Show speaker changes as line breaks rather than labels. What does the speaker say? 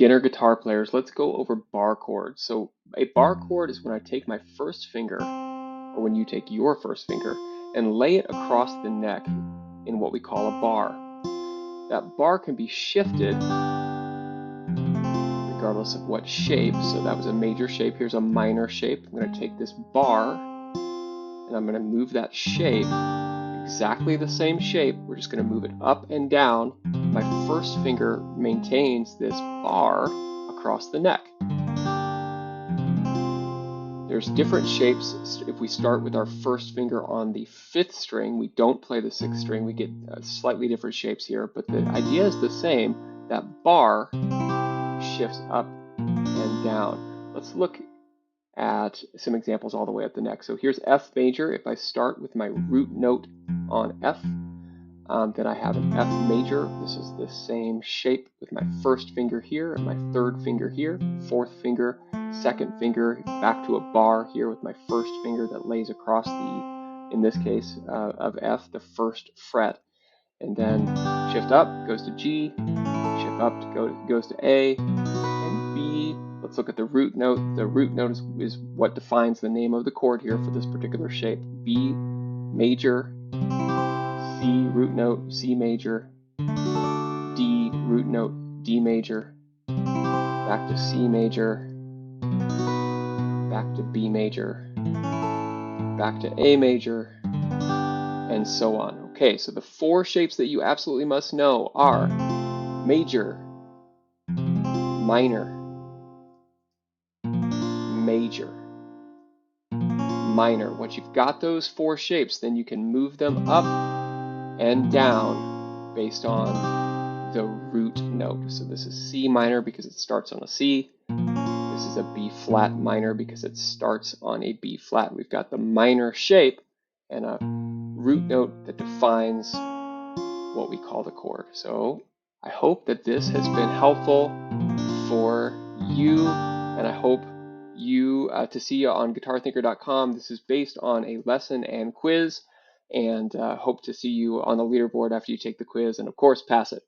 beginner guitar players, let's go over bar chords. So a bar chord is when I take my first finger, or when you take your first finger, and lay it across the neck in what we call a bar. That bar can be shifted regardless of what shape. So that was a major shape. Here's a minor shape. I'm going to take this bar and I'm going to move that shape, exactly the same shape. We're just going to move it up and down. My first finger maintains this bar across the neck. There's different shapes. If we start with our first finger on the 5th string, we don't play the 6th string. We get slightly different shapes here, but the idea is the same. That bar shifts up and down. Let's look at some examples all the way up the neck. So here's F major. If I start with my root note on F, then I have an F major. This is the same shape with my first finger here and my 3rd finger here, 4th finger, 2nd finger, back to a bar here with my first finger that lays across the, in this case of F, the 1st fret. And then shift up, goes to G, shift up, goes to A, and B. Let's look at the root note. The root note is what defines the name of the chord here for this particular shape. B major, C root note, C major, D root note, D major, back to C major, back to B major, back to A major, and so on. Okay, so the 4 shapes that you absolutely must know are major, minor, major, minor. Once you've got those 4 shapes, then you can move them up and down based on the root note. So this is C minor because it starts on a C. This is a B flat minor because it starts on a B flat. We've got the minor shape and a root note that defines what we call the chord. So I hope that this has been helpful for you, and I hope you to see you on guitarthinker.com. This is based on a lesson and quiz, and hope to see you on the leaderboard after you take the quiz and of course pass it.